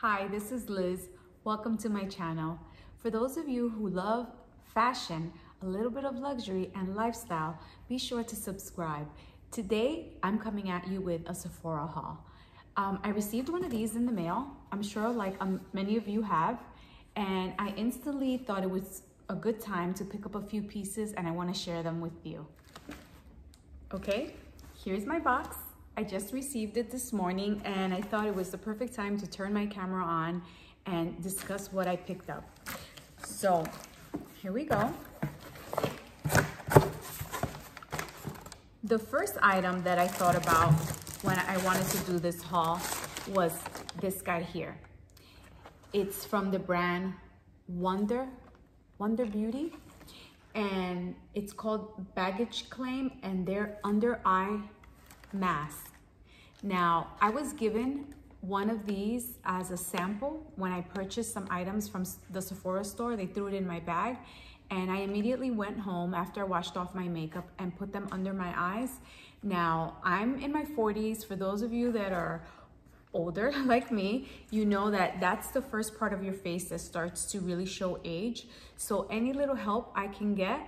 Hi, this is Liz. Welcome to my channel. For those of you who love fashion, a little bit of luxury and lifestyle, be sure to subscribe. Today, I'm coming at you with a Sephora haul. I received one of these in the mail. I'm sure like many of you have, and I instantly thought it was a good time to pick up a few pieces and I want to share them with you. Okay, here's my box. I just received it this morning and I thought it was the perfect time to turn my camera on and discuss what I picked up. So here we go. The first item that I thought about when I wanted to do this haul was this guy here. It's from the brand Wonder Beauty, and it's called Baggage Claim, and they're under eye mask. Now, I was given one of these as a sample when I purchased some items from the Sephora store. They threw it in my bag, and I immediately went home after I washed off my makeup and put them under my eyes. Now, I'm in my 40s. For those of you that are older like me, you know that that's the first part of your face that starts to really show age. So any little help I can get,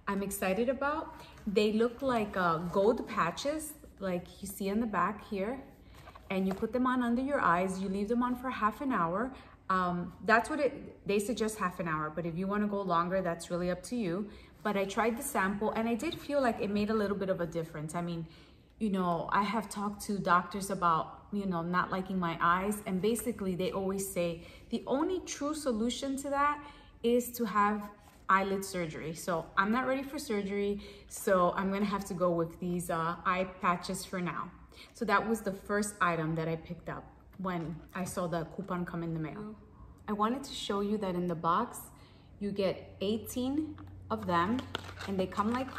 I'm excited about. They look like gold patches, like you see in the back here, and you put them on under your eyes. You leave them on for half an hour. That's what they suggest, half an hour, but if you want to go longer, that's really up to you. But I tried the sample and I did feel like it made a little bit of a difference. I mean, you know, I have talked to doctors about, you know, not liking my eyes, and basically they always say the only true solution to that is to have eyelid surgery. So I'm not ready for surgery, so I'm gonna have to go with these eye patches for now. So that was the first item that I picked up when I saw the coupon come in the mail. I wanted to show you that in the box you get 18 of them, and they come like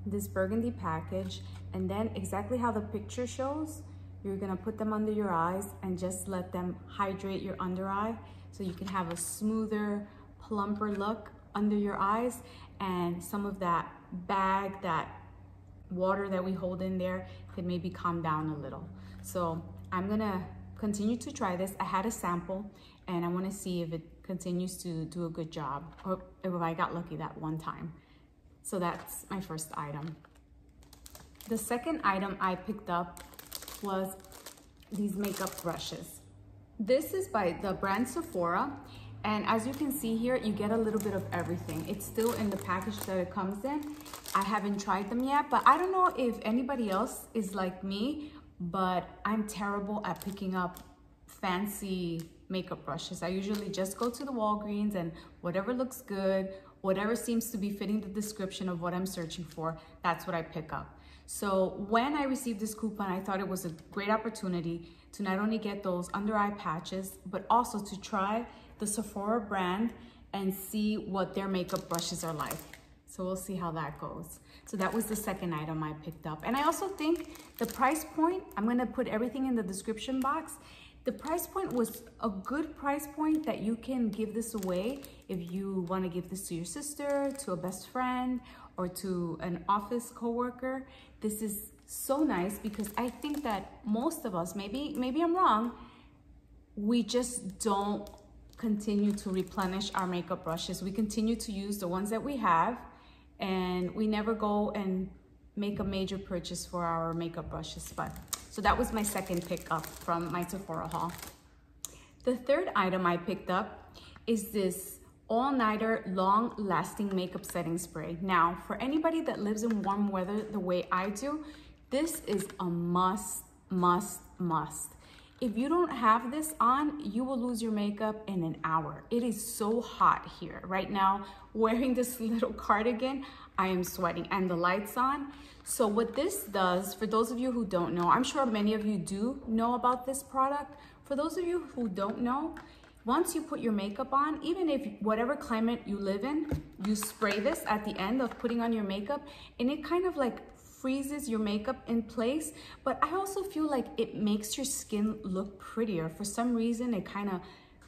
this burgundy package, and then exactly how the picture shows, you're gonna put them under your eyes and just let them hydrate your under eye so you can have a smoother, plumper look under your eyes, and some of that bag, that water that we hold in there could maybe calm down a little. So I'm gonna continue to try this. I had a sample and I wanna see if it continues to do a good job, or if I got lucky that one time. So that's my first item. The second item I picked up was these makeup brushes. This is by the brand Sephora, and as you can see here, you get a little bit of everything. It's still in the package that it comes in. I haven't tried them yet, but I don't know if anybody else is like me, but I'm terrible at picking up fancy makeup brushes. I usually just go to the Walgreens and whatever looks good, whatever seems to be fitting the description of what I'm searching for, that's what I pick up. So when I received this coupon, I thought it was a great opportunity to not only get those under eye patches, but also to try the Sephora brand and see what their makeup brushes are like. So we'll see how that goes. So that was the second item I picked up. And I also think the price point, I'm gonna put everything in the description box. The price point was a good price point that you can give this away if you want to give this to your sister, to a best friend, or to an office coworker. This is so nice because I think that most of us, maybe I'm wrong, we just don't continue to replenish our makeup brushes. We continue to use the ones that we have, and we never go and make a major purchase for our makeup brushes. So that was my second pickup from my Sephora haul. The third item I picked up is this all-nighter long-lasting makeup setting spray. Now, for anybody that lives in warm weather the way I do, this is a must. If you don't have this on, you will lose your makeup in an hour. It is so hot here. Right now, wearing this little cardigan, I am sweating, and the light's on. So what this does, for those of you who don't know, I'm sure many of you do know about this product. For those of you who don't know, once you put your makeup on, even if whatever climate you live in, you spray this at the end of putting on your makeup, and it kind of like freezes your makeup in place. But I also feel like it makes your skin look prettier. For some reason, it kind of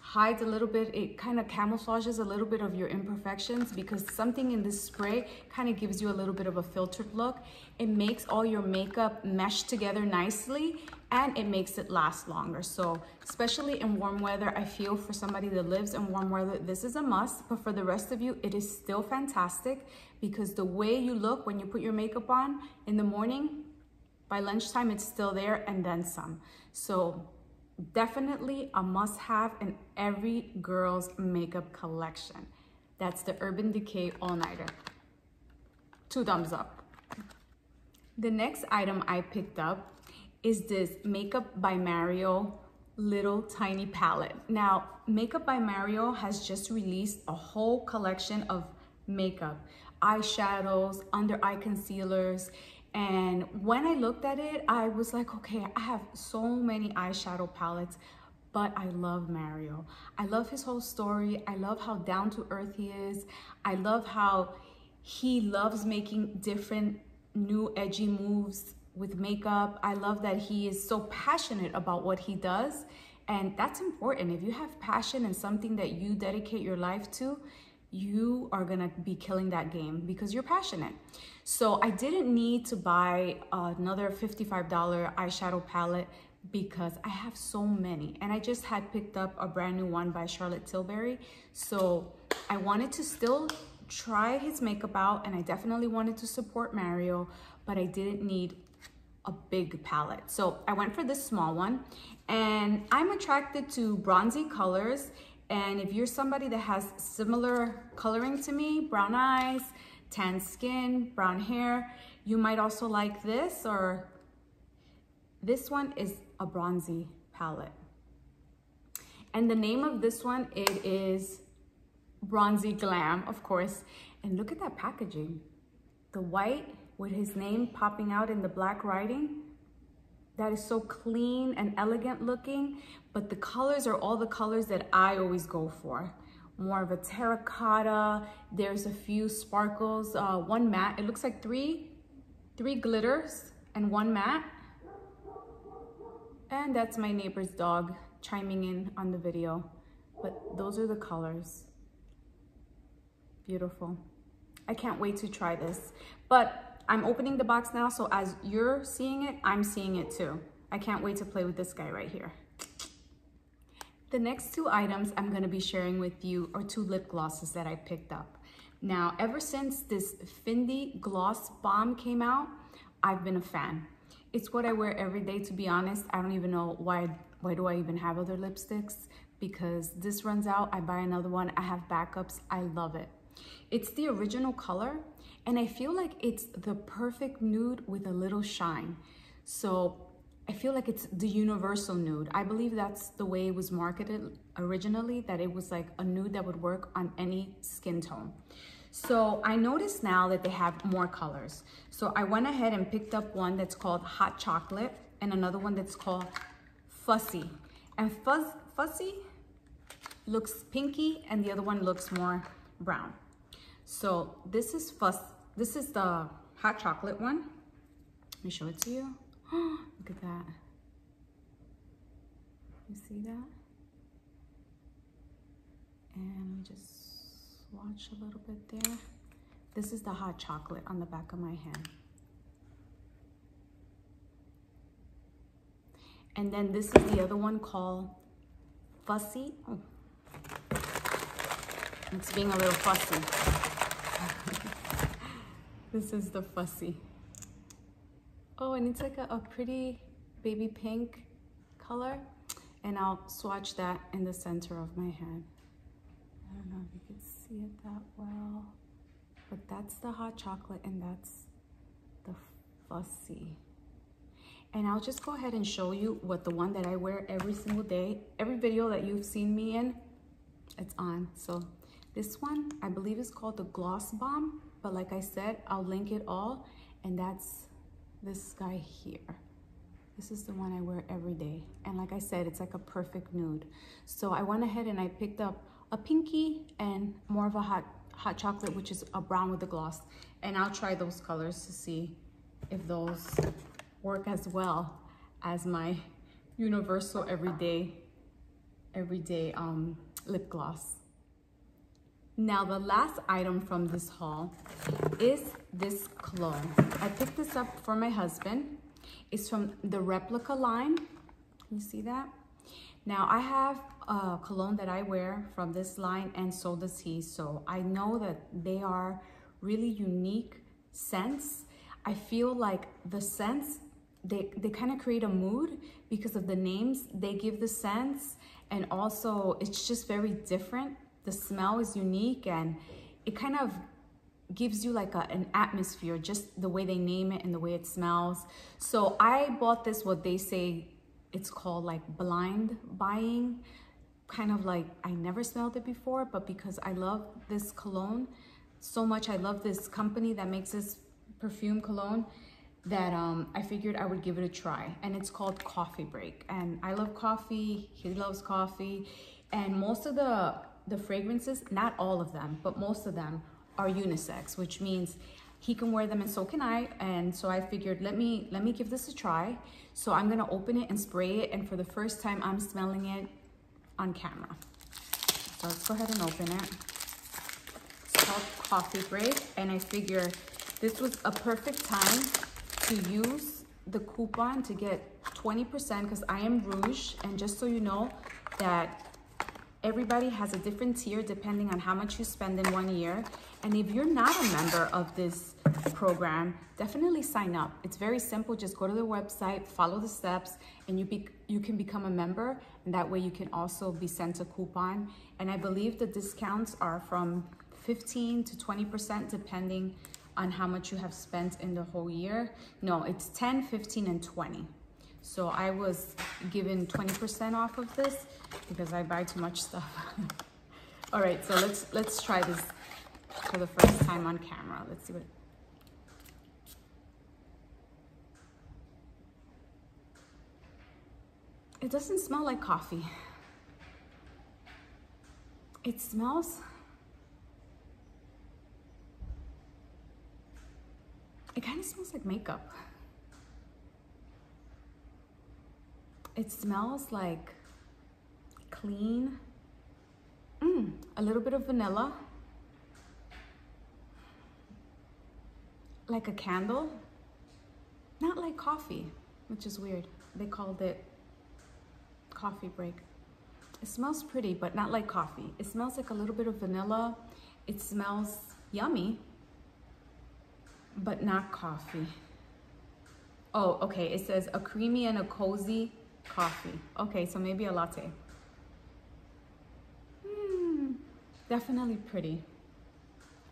hides a little bit, it kind of camouflages a little bit of your imperfections, because something in this spray kind of gives you a little bit of a filtered look. It makes all your makeup mesh together nicely, and it makes it last longer. So especially in warm weather, I feel for somebody that lives in warm weather, this is a must. But for the rest of you, it is still fantastic, because the way you look when you put your makeup on in the morning, by lunchtime, it's still there and then some. So definitely a must-have in every girl's makeup collection. That's the Urban Decay All Nighter. 2 thumbs up. The next item I picked up is this Makeup by Mario little tiny palette. Now, Makeup by Mario has just released a whole collection of makeup, eyeshadows, under eye concealers. And when I looked at it, I was like, okay, I have so many eyeshadow palettes, but I love Mario. I love his whole story. I love how down to earth he is. I love how he loves making different new edgy moves with makeup. I love that he is so passionate about what he does. And that's important. If you have passion in something that you dedicate your life to, you are gonna be killing that game because you're passionate. So I didn't need to buy another $55 eyeshadow palette because I have so many. And I just had picked up a brand new one by Charlotte Tilbury. So I wanted to still try his makeup out, and I definitely wanted to support Mario, but I didn't need a big palette. So I went for this small one, and I'm attracted to bronzy colors. And if you're somebody that has similar coloring to me, brown eyes, tan skin, brown hair, you might also like this, or this one is a bronzy palette. And the name of this one, it is Bronzy Glam, of course. And look at that packaging. The white with his name popping out in the black writing. That is so clean and elegant looking, but the colors are all the colors that I always go for. More of a terracotta. There's a few sparkles, one matte. It looks like three glitters and one matte. And that's my neighbor's dog chiming in on the video. But those are the colors. Beautiful. I can't wait to try this. But I'm opening the box now, so as you're seeing it, I'm seeing it too. I can't wait to play with this guy right here. The next 2 items I'm gonna be sharing with you are 2 lip glosses that I picked up. Now, ever since this Fenty Gloss Bomb came out, I've been a fan. It's what I wear every day, to be honest. I don't even know why do I even have other lipsticks, because this runs out, I buy another one, I have backups, I love it. It's the original color, and I feel like it's the perfect nude with a little shine. So I feel like it's the universal nude. I believe that's the way it was marketed originally, that it was like a nude that would work on any skin tone. So I noticed now that they have more colors. So I went ahead and picked up one that's called Hot Chocolate and another one that's called Fussy. And Fussy looks pinky and the other one looks more brown. So this is the Hot Chocolate one. Let me show it to you. Look at that. You see that? And let me just swatch a little bit there. This is the Hot Chocolate on the back of my hand. And then this is the other one called Fussy. Oh. It's being a little fussy. This is the Fussy. Oh, and it's like a pretty baby pink color. And I'll swatch that in the center of my hand. I don't know if you can see it that well, but that's the Hot Chocolate and that's the Fussy. And I'll just go ahead and show you what the one that I wear every single day, every video that you've seen me in, it's on. So this one, I believe is called the Gloss Bomb, but like I said, I'll link it all, and that's this guy here. This is the one I wear every day. And like I said, it's like a perfect nude. So I went ahead and I picked up a pinky and more of a hot chocolate, which is a brown with the gloss. And I'll try those colors to see if those work as well as my universal everyday everyday lip gloss. Now the last item from this haul is this cologne. I picked this up for my husband. It's from the Replica line. You see that? Now I have a cologne that I wear from this line, and so does he. So I know that they are really unique scents. I feel like the scents, they kind of create a mood because of the names they give the scents, and also it's just very different. The smell is unique, and it kind of gives you like an atmosphere, just the way they name it and the way it smells. So I bought this, what they say it's called like blind buying, kind of like I never smelled it before, but because I love this cologne so much, I love this company that makes this perfume cologne, that I figured I would give it a try. And it's called Coffee Break, and I love coffee, he loves coffee, and most of the fragrances, not all of them, but most of them are unisex, which means he can wear them and so can I. And so I figured, let me give this a try. So I'm gonna open it and spray it, and for the first time I'm smelling it on camera. So let's go ahead and open it. It's called Coffee Break, and I figure this was a perfect time to use the coupon to get 20%, because I am Rouge, and just so you know that everybody has a different tier depending on how much you spend in 1 year. And if you're not a member of this program, definitely sign up. It's very simple. Just go to the website, follow the steps, and you can become a member. And that way you can also be sent a coupon. And I believe the discounts are from 15 to 20% depending on how much you have spent in the whole year. No, it's 10, 15, and 20. So I was given 20% off of this because I buy too much stuff. All right, so let's try this for the first time on camera. Let's see what. It doesn't smell like coffee. It smells, it kind of smells like makeup. It smells like clean, a little bit of vanilla, like a candle, not like coffee, which is weird. They called it Coffee Break. It smells pretty, but not like coffee. It smells like a little bit of vanilla. It smells yummy, but not coffee. Oh, okay, it says a creamy and a cozy coffee. Okay, so maybe a latte. Definitely pretty.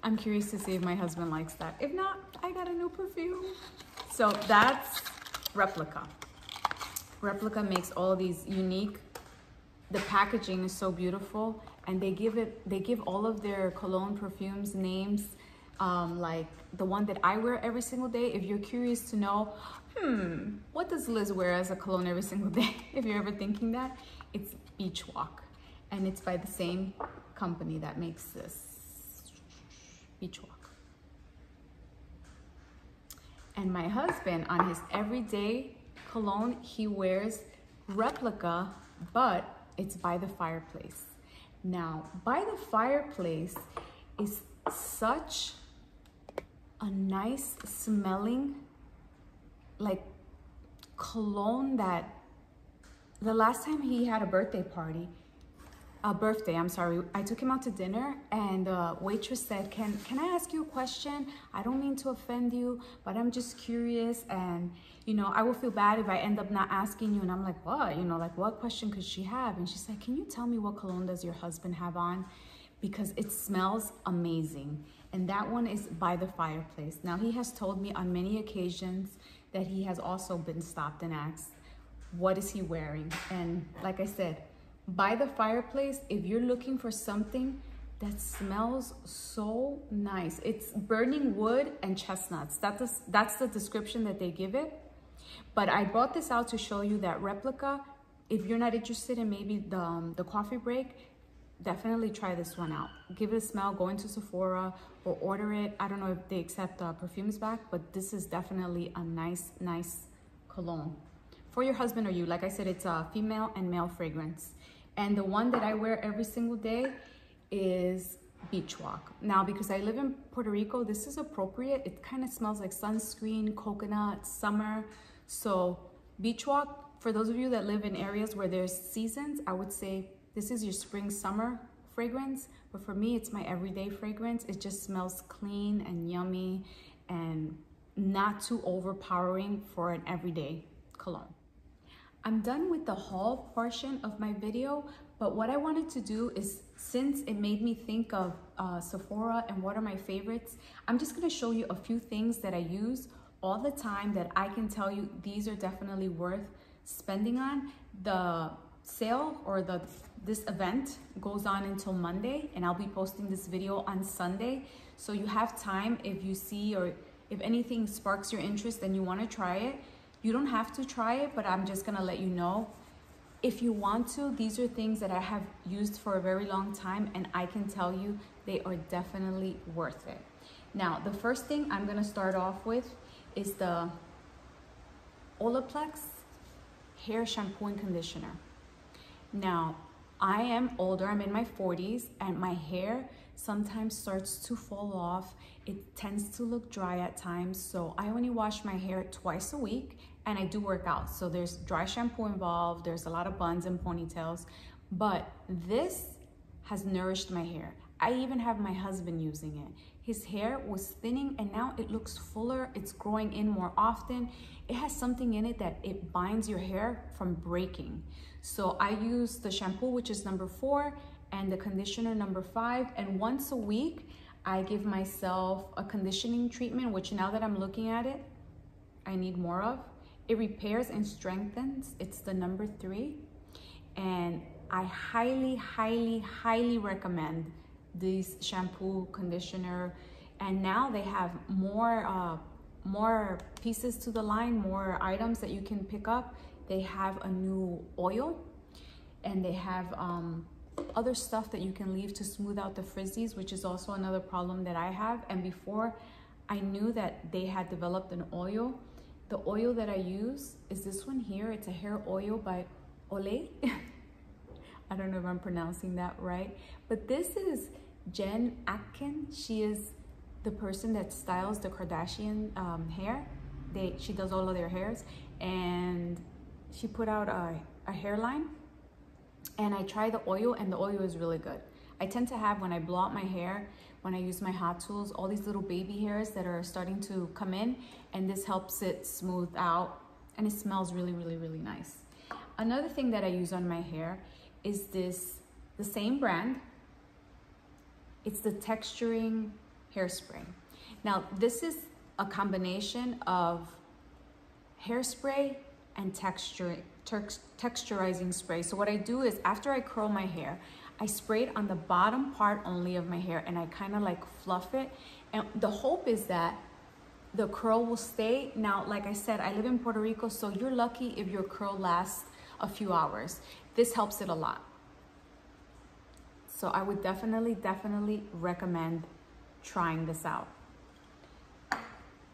I'm curious to see if my husband likes that. If not, I got a new perfume. So that's Replica. Replica makes all these unique, the packaging is so beautiful, and they give all of their cologne perfumes names, like the one that I wear every single day. If you're curious to know, what does Liz wear as a cologne every single day? If you're ever thinking that, it's Beach Walk, and it's by the same company that makes this, Beach Walk. And my husband, on his everyday cologne, he wears Replica, but it's By the Fireplace. Now, By the Fireplace is such a nice smelling, like cologne, that the last time he had a birthday, I took him out to dinner, and the waitress said, can I ask you a question? I don't mean to offend you, but I'm just curious, and you know, I will feel bad if I end up not asking you. And I'm like, what? You know, like, what question could she have? And she's like, can you tell me what cologne does your husband have on? Because it smells amazing. And that one is By the Fireplace. Now, he has told me on many occasions that he has also been stopped and asked, what is he wearing? And like I said, By the Fireplace, if you're looking for something that smells so nice, it's burning wood and chestnuts. That's the description that they give it. But I brought this out to show you that Replica, if you're not interested in maybe the Coffee Break, definitely try this one out. Give it a smell, go into Sephora or order it. I don't know if they accept perfumes back, but this is definitely a nice cologne for your husband or you. Like I said, it's a female and male fragrance. And the one that I wear every single day is Beach Walk. Now, because I live in Puerto Rico, this is appropriate. It kind of smells like sunscreen, coconut, summer. So Beach Walk, for those of you that live in areas where there's seasons, I would say this is your spring, summer fragrance. But for me, it's my everyday fragrance. It just smells clean and yummy and not too overpowering for an everyday cologne. I'm done with the haul portion of my video, but what I wanted to do is, since it made me think of Sephora and what are my favorites, I'm just gonna show you a few things that I use all the time that I can tell you these are definitely worth spending on. The sale or this event goes on until Monday, and I'll be posting this video on Sunday. So you have time if you see or if anything sparks your interest and you wanna try it. You don't have to try it, but I'm just gonna let you know. If you want to, these are things that I have used for a very long time, and I can tell you they are definitely worth it. Now, the first thing I'm gonna start off with is the Olaplex Hair Shampoo and Conditioner. Now, I am older, I'm in my 40s, and my hair sometimes starts to fall off. It tends to look dry at times, so I only wash my hair twice a week, and I do work out. So there's dry shampoo involved, there's a lot of buns and ponytails, but this has nourished my hair. I even have my husband using it. His hair was thinning and now it looks fuller, it's growing in more often. It has something in it that it binds your hair from breaking. So I use the shampoo, which is number 4, and the conditioner number 5, and once a week I give myself a conditioning treatment, which now that I'm looking at it, I need more of. It repairs and strengthens. It's the number 3, and I highly, highly, highly recommend this shampoo, conditioner, and now they have more pieces to the line, more items that you can pick up. They have a new oil, and they have other stuff that you can leave to smooth out the frizzies, which is also another problem that I have. And before I knew that they had developed an oil, the oil that I use is this one here. It's a hair oil by Olay. I don't know if I'm pronouncing that right, but this is Jen Atkin. She is the person that styles the Kardashian hair. She does all of their hairs, and she put out a hairline, and I tried the oil, and the oil is really good. I tend to have, when I blow out my hair, when I use my hot tools, all these little baby hairs that are starting to come in, and this helps it smooth out, and it smells really, really, really nice. Another thing that I use on my hair is the same brand. It's the Texturing Hairspray. Now, this is a combination of hairspray and texturizing spray. So what I do is, after I curl my hair, I spray it on the bottom part only of my hair, and I kind of like fluff it. And the hope is that the curl will stay. Now, like I said, I live in Puerto Rico, so you're lucky if your curl lasts a few hours. This helps it a lot. So I would definitely, definitely recommend trying this out.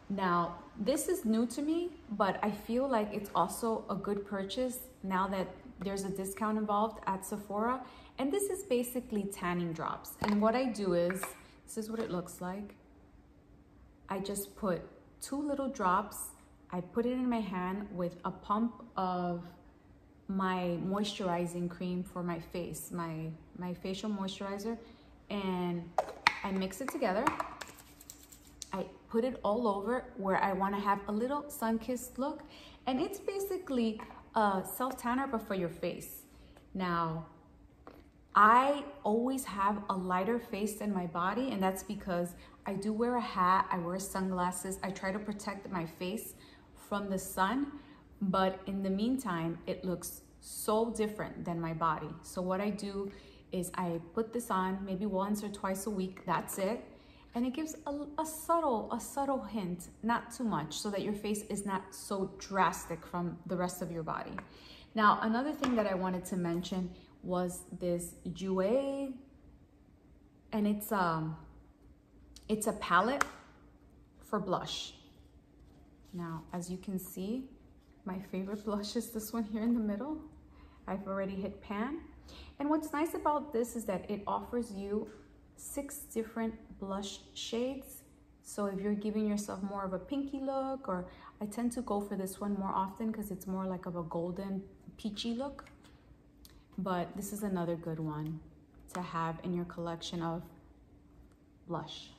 Now, this is new to me, but I feel like it's also a good purchase now that there's a discount involved at Sephora. And this is basically tanning drops. And what I do is, this is what it looks like. I just put 2 little drops. I put it in my hand with a pump of my moisturizing cream for my face, my facial moisturizer, and I mix it together. I put it all over where I want to have a little sun-kissed look, and it's basically a self-tanner but for your face. Now, I always have a lighter face than my body, and that's because I do wear a hat, I wear sunglasses, I try to protect my face from the sun, but in the meantime, it looks so different than my body. So what I do is I put this on maybe once or twice a week, that's it. And it gives a subtle hint, not too much, so that your face is not so drastic from the rest of your body. Now, another thing that I wanted to mention was this Jouer, and it's a palette for blush. Now, as you can see, my favorite blush is this one here in the middle. I've already hit pan. And what's nice about this is that it offers you 6 different blush shades. So if you're giving yourself more of a pinky look, or I tend to go for this one more often because it's more like of a golden peachy look. But this is another good one to have in your collection of blush.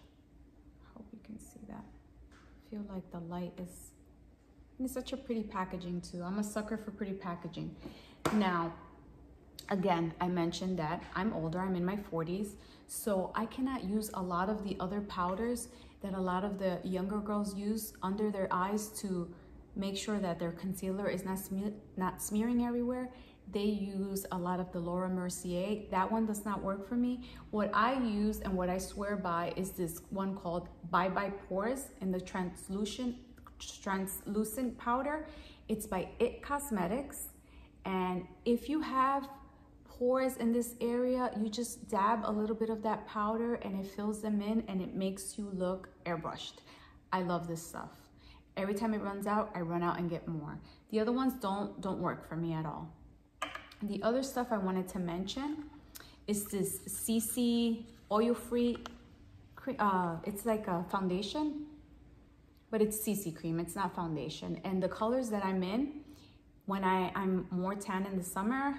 Hope you can see that. I feel like the light is, it's such a pretty packaging too. I'm a sucker for pretty packaging. Now, again, I mentioned that I'm older, I'm in my 40s, so I cannot use a lot of the other powders that a lot of the younger girls use under their eyes to make sure that their concealer is not smearing everywhere. They use a lot of the Laura Mercier. That one does not work for me. What I use and what I swear by is this one called Bye Bye Pores in the translucent powder. It's by IT Cosmetics. And if you have pores in this area, you just dab a little bit of that powder and it fills them in and it makes you look airbrushed. I love this stuff. Every time it runs out, I run out and get more. The other ones don't work for me at all. The other stuff I wanted to mention is this CC oil-free, it's like a foundation, but it's CC cream, it's not foundation. And the colors that I'm in, when I'm more tan in the summer,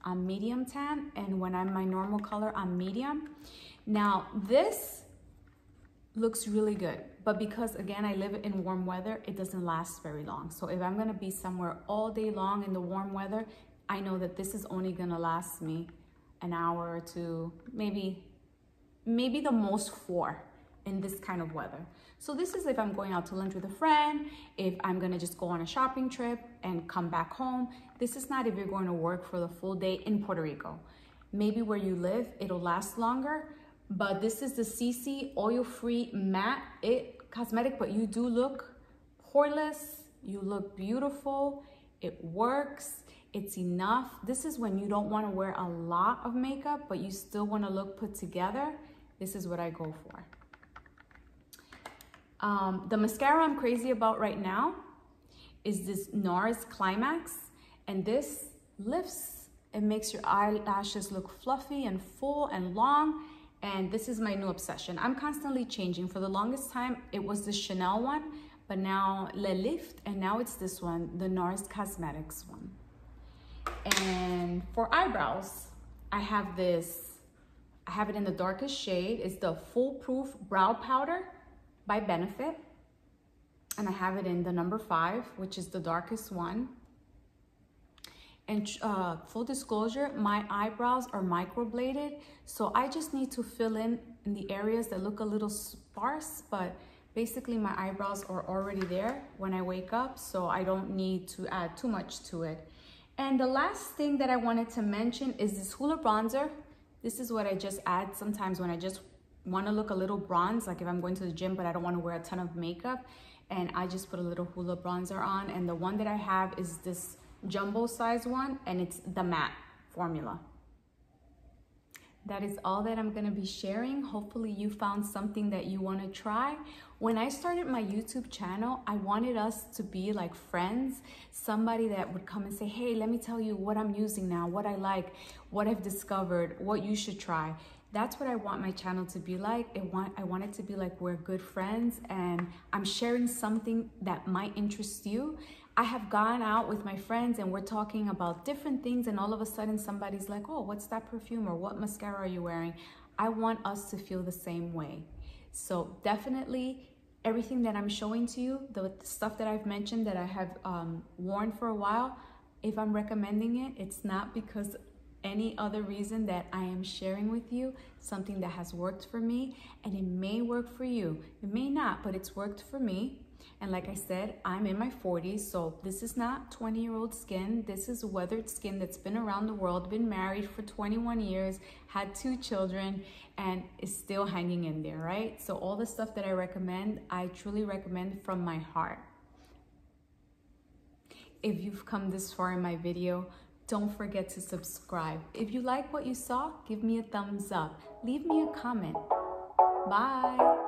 I'm medium tan, and when I'm my normal color, I'm medium. Now, this looks really good, but because again, I live in warm weather, it doesn't last very long. So if I'm gonna be somewhere all day long in the warm weather, I know that this is only gonna last me an hour or two, maybe the most 4 in this kind of weather. So this is if I'm going out to lunch with a friend, if I'm gonna just go on a shopping trip and come back home. This is not if you're going to work for the full day in Puerto Rico. Maybe where you live, it'll last longer, but this is the CC oil-free matte IT Cosmetic, but you do look poreless, you look beautiful, it works, it's enough. This is when you don't wanna wear a lot of makeup, but you still wanna look put together. This is what I go for. The mascara I'm crazy about right now is this NARS Climax, and this lifts and makes your eyelashes look fluffy and full and long, and this is my new obsession. I'm constantly changing. For the longest time, it was the Chanel one, but now Le Lift, and now it's this one, the NARS Cosmetics one. And for eyebrows, I have this, I have it in the darkest shade. It's the Foolproof Brow Powder by Benefit. And I have it in the number 5, which is the darkest one. And full disclosure, my eyebrows are microbladed, so I just need to fill in the areas that look a little sparse, but basically my eyebrows are already there when I wake up, so I don't need to add too much to it. And the last thing that I wanted to mention is this Hoola bronzer. This is what I just add sometimes when I just want to look a little bronze, like if I'm going to the gym but I don't want to wear a ton of makeup, and I just put a little Hoola bronzer on. And the one that I have is this jumbo size one, and it's the matte formula. That is all that I'm gonna be sharing. Hopefully you found something that you wanna try. When I started my YouTube channel, I wanted us to be like friends, somebody that would come and say, hey, let me tell you what I'm using now, what I like, what I've discovered, what you should try. That's what I want my channel to be like. I want it to be like we're good friends and I'm sharing something that might interest you. I have gone out with my friends and we're talking about different things, and all of a sudden somebody's like, oh, what's that perfume, or what mascara are you wearing? I want us to feel the same way. So definitely everything that I'm showing to you, the stuff that I've mentioned that I have worn for a while, if I'm recommending it, it's not because any other reason that I am sharing with you something that has worked for me, and it may work for you. It may not, but it's worked for me. And like I said, I'm in my 40s, so this is not 20-year-old skin. This is weathered skin that's been around the world, been married for 21 years, had 2 children, and is still hanging in there, right? So all the stuff that I recommend, I truly recommend from my heart. If you've come this far in my video, don't forget to subscribe. If you like what you saw, give me a thumbs up. Leave me a comment. Bye.